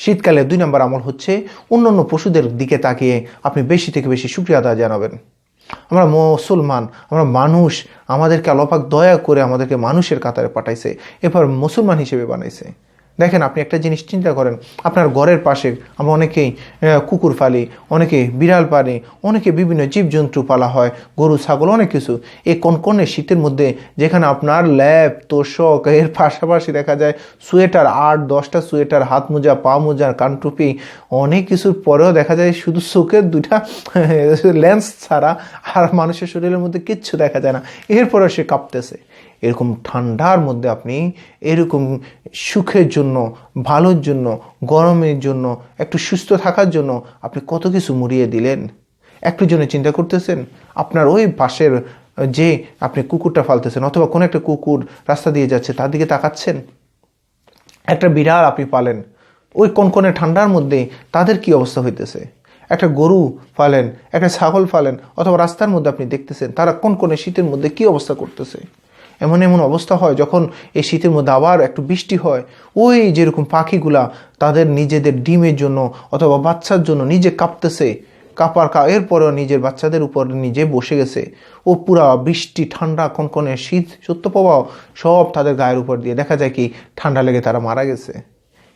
শীতকালে 2 নম্বর আমল হচ্ছে অন্যান্য পশুদের দিকে তাকিয়ে আপনি বেশি থেকে বেশি শুকরিয়া আদায় জানাবেন। আমরা মুসলমান, আমরা মানুষ, আমাদেরকে আল্লাহ পাক দয়া করে আমাদেরকে মানুষের কাতারে পাঠাইছে, এরপর মুসলমান হিসেবে বানাইছে। দেখেন, আপনি একটা জিনিস চিন্তা করেন, আপনার ঘরের পাশে আমরা অনেকেই কুকুর পালি, অনেকে বিড়াল পালি, অনেকে বিভিন্ন জীবজন্তু পালা হয়, গরু ছাগল অনেক কিছু। এই কনকনে শীতের মধ্যে যেখানে আপনার ল্যাপ তোষক এর পাশাপাশি দেখা যায় সোয়েটার, 8-10টা সোয়েটার, হাত মোজা, পা মোজা, কানটুপি, অনেক কিছুর পরেও দেখা যায় শুধু চোখের 2টা লেন্স ছাড়া আর মানুষের শরীরের মধ্যে কিচ্ছু দেখা যায় না, এরপরেও সে কাঁপতেছে। এরকম ঠান্ডার মধ্যে আপনি এরকম সুখের জন্য, ভালোর জন্য, গরমের জন্য, একটু সুস্থ থাকার জন্য আপনি কত কিছু মুড়িয়ে দিলেন। একটু জন্য চিন্তা করতেছেন? আপনার ওই পাশের যে আপনি কুকুরটা ফালতেছেন, অথবা কোনো একটা কুকুর রাস্তা দিয়ে যাচ্ছে তার দিকে তাকাচ্ছেন? একটা বিড়াল আপনি পালেন, ওই কনকনে ঠান্ডার মধ্যে তাদের কি অবস্থা হইতেছে? একটা গরু পালেন, একটা ছাগল পালেন, অথবা রাস্তার মধ্যে আপনি দেখতেছেন তারা কনকনে শীতের মধ্যে কি অবস্থা করতেছে। এমন এমন অবস্থা হয় যখন এই শীতের মধ্যে আবার একটু বৃষ্টি হয়, ওই যেরকম পাখিগুলা তাদের নিজেদের ডিমের জন্য অথবা বাচ্চার জন্য নিজে কাঁপতেছে, এরপরেও নিজের বাচ্চাদের উপর নিজে বসে গেছে, ও পুরা বৃষ্টি, ঠান্ডা, কনকনে শীত, শৈত্যপ্রবাহ সব তাদের গায়ের উপর দিয়ে দেখা যায় কি ঠান্ডা লেগে তারা মারা গেছে।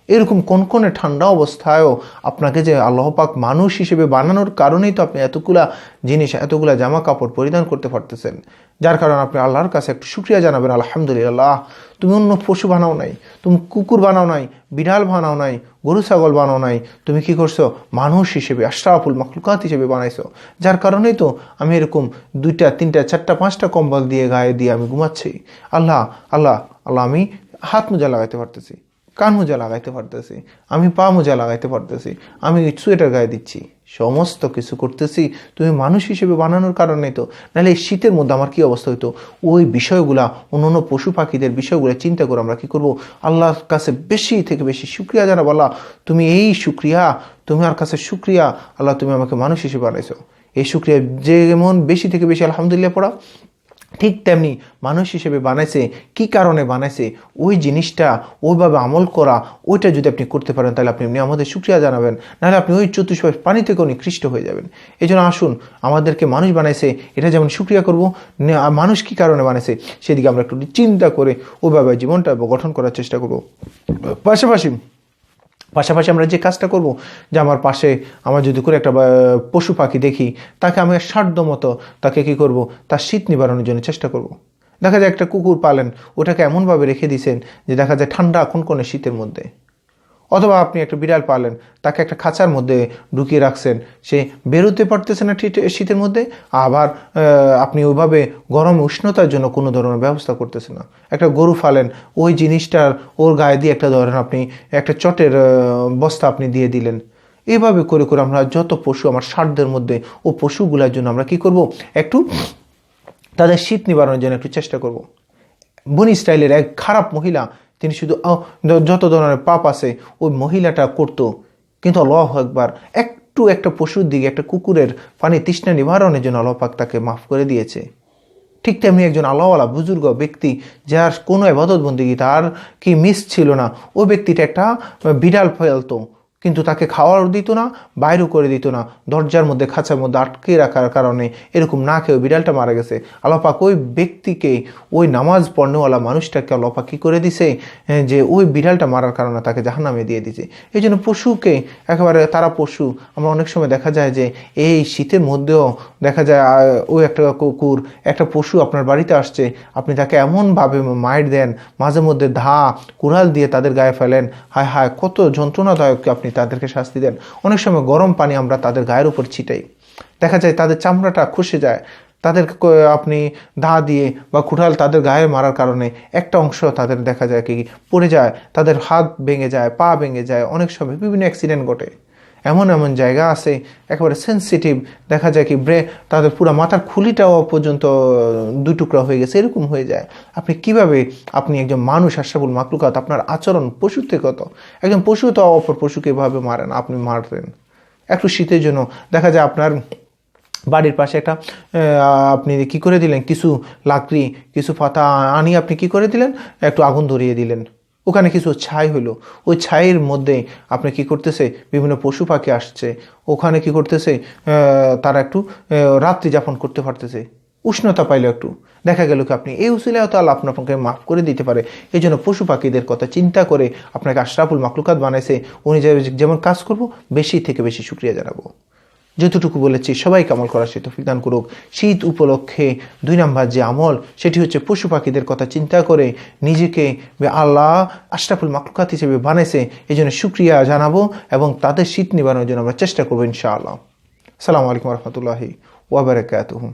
এরকম কনকনে ঠান্ডা অবস্থায়ও আপনাকে যে আল্লাহ পাক মানুষ হিসেবে বানানোর কারণেই তো আপনি এতগুলা জিনিস, এতগুলা জামা কাপড় পরিধান করতে পারতেছেন, যার কারণে আপনি আল্লাহর কাছে একটু শুকরিয়া জানাবেন, আলহামদুলিল্লাহ, তুমি অন্য পশু বানাও নাই, তুমি কুকুর বানাও নাই, বিড়াল বানাও নাই, গরু ছাগল বানাও নাই, তুমি কি করছো? মানুষ হিসেবে, আশরাফুল মাখলুকাত হিসেবে বানাইছো, যার কারণেই তো আমি এরকম 2টা 3টা 4টা 5টা কম্বল দিয়ে গায়ে দিয়ে আমি ঘুমাচ্ছি। আল্লাহ আল্লাহ আল্লাহ, আমি হাত মোজা লাগাইতে পারতেছি, কান মোজা লাগাইতে পারতেছি, আমি পা মোজা লাগাইতে পারতেছি, আমি সোয়েটার গায়ে দিচ্ছি, সমস্ত কিছু করতেছি তুমি মানুষ হিসেবে বানানোর কারণে। তো নাহলে এই শীতের মধ্যে আমার কি অবস্থা হইতো? ওই বিষয়গুলা, অন্য পশু পাখিদের বিষয়গুলো চিন্তা করে আমরা কি করব? আল্লাহর কাছে বেশি থেকে বেশি শুকরিয়া জানাবো। আল্লাহ তুমি এই শুকরিয়া, তুমি আমার কাছে শুকরিয়া, আল্লাহ তুমি আমাকে মানুষ হিসেবে বানাইছো। এই শুকরিয়া যেমন বেশি থেকে বেশি আলহামদুলিল্লাহ পড়া, ঠিক তেমনি মানুষ হিসেবে বানাইছে, কি কারণে বানাইছে ওই জিনিসটা ওইভাবে আমল করা, ওইটা যদি আপনি করতে পারেন তাহলে আপনি আমাদের শুকরিয়া জানাবেন, নাহলে আপনি ওই চতুষ্পদ পানি থেকে নিকৃষ্ট হয়ে যাবেন। এই জন্য আসুন, আমাদেরকে মানুষ বানাইছে এটা যেমন শুকরিয়া করব, মানুষ কি কারণে বানাইছে সেদিকে আমরা একটু চিন্তা করে ওইভাবে জীবনটা গঠন করার চেষ্টা করব। পাশাপাশি আমরা যে কাজটা করব, যে আমার পাশে আমার যদি করে একটা পশু পাখি দেখি, তাকে আমি সাধ্য মতো তাকে কি করব, তার শীত নিবারণের জন্য চেষ্টা করব। দেখা যায় একটা কুকুর পালেন, ওটাকে এমনভাবে রেখে দিয়েছেন যে দেখা যায় ঠান্ডা কনকনে শীতের মধ্যে, অথবা আপনি একটা বিড়াল পালেন, তাকে একটা খাঁচার মধ্যে ঢুকিয়ে রাখছেন, সে বেরোতে পারতেছে না শীতের মধ্যে, আবার আপনি ওইভাবে গরম উষ্ণতার জন্য কোনো ধরনের ব্যবস্থা করতেছে না। একটা গরু ফালেন, ওই জিনিসটার ওর গায়ে দিয়ে একটা ধরেন আপনি একটা চটের বস্তা আপনি দিয়ে দিলেন। এইভাবে করে করে আমরা যত পশু আমার সাধ্যের মধ্যে, ও পশুগুলোর জন্য আমরা কি করব, একটু তাদের শীত নিবারণের জন্য একটু চেষ্টা করব। বনি স্টাইলের এক খারাপ মহিলা, তিনি শুধু যত ধরনের পাপ আছে ওই মহিলাটা করতো, কিন্তু আল্লাহু আকবার, একটা পশুর দিকে, একটা কুকুরের পানি তৃষ্ণা নিবারণের জন্য আল্লাহ পাক তাকে মাফ করে দিয়েছে। ঠিক তেমনি একজন আল্লাহওয়ালা বুজুর্গ ব্যক্তি, যার কোনো ইবাদত বন্দেগী তার কি মিস ছিল না, ওই ব্যক্তিটা একটা বিড়াল ফেলতো, কিন্তু তাকে খাওয়ার দিত না, বাইরেও করে দিত না, দরজার মধ্যে খাঁচার মধ্যে আটকে রাখার কারণে এরকম না খেয়ে বিড়ালটা মারা গেছে। আল্লাহ পাক ওই ব্যক্তিকে, ওই নামাজ পড়নেওয়ালা মানুষটাকে আল্লাহ পাক কী করে দিছে, যে ওই বিড়ালটা মারার কারণে তাকে জাহান্নামে দিয়ে দিছে। এই জন্য পশুকে একেবারে, তারা পশু, আমরা অনেক সময় দেখা যায় যে এই শীতের মধ্যেও দেখা যায় ওই একটা কুকুর, একটা পশু আপনার বাড়িতে আসছে, আপনি তাকে এমনভাবে মাইর দেন, মাঝে মধ্যে কুড়াল দিয়ে তাদের গায়ে ফেলেন, হায় হায় কত যন্ত্রণাদায়ক আপনি তাদেরকে শাস্তি দেন। অনেক সময় গরম পানি আমরা তাদের গায়ের উপর ছিটাই, দেখা যায় তাদের চামড়াটা খসে যায়, তাদেরকে আপনি দিয়ে বা কুড়াল তাদের গায়ে মারার কারণে একটা অংশ তাদের দেখা যায় কি পড়ে যায়, তাদের হাত ভেঙে যায়, পা ভেঙে যায়, অনেক সময় বিভিন্ন অ্যাক্সিডেন্ট ঘটে। এমন এমন জায়গা আছে একেবারে সেন্সিটিভ, দেখা যায় কি তাদের পুরো মাথার খুলিটাও পর্যন্ত 2 টুকরা হয়ে গেছে, এরকম হয়ে যায়। আপনি কিভাবে, আপনি একজন মানুষ, আশরাফুল মাখলুকাত, আপনার আচরণ পশুর থেকে কত, একজন পশু তো অপর পশুকে এভাবে মারেন, আপনি মারতেন। একটু শীতের জন্য দেখা যায় আপনার বাড়ির পাশে একটা আপনি কি করে দিলেন, কিছু লাকড়ি, কিছু পাতা আনি আপনি কি করে দিলেন, একটু আগুন ধরিয়ে দিলেন, ওখানে কিছু ছাই হলো, ওই ছাইয়ের মধ্যে আপনি কি করতেছে, বিভিন্ন পশু পাখি আসছে, ওখানে কি করতেছে, তারা একটু রাত্রি যাপন করতে পারতেছে, উষ্ণতা পাইলো একটু, দেখা গেল কি আপনি এই উসিলায় তো আল্লাহ আপনাকে মাফ করে দিতে পারে। এই জন্য পশু পাখিদের কথা চিন্তা করে আপনাকে আশরাফুল মাকলুকাত বানাইছে, উনি যেমন কাজ করব বেশি থেকে বেশি শুকরিয়া জানাবো। যতটুকু বলেছি সবাইকে আমল করার সে তৌফিক দান করুক। শীত উপলক্ষে 2 নাম্বার যে আমল, সেটি হচ্ছে পশু পাখিদের কথা চিন্তা করে নিজেকে আল্লাহ আশরাফুল মাকলুকাত হিসেবে বানাইছে, এই জন্য শুকরিয়া জানাবো এবং তাদের শীত নিবারণের জন্য আমরা চেষ্টা করবো ইনশাআল্লাহ। আসসালামু আলাইকুম রহমতুল্লাহি ওয়া বারাকাতুহু।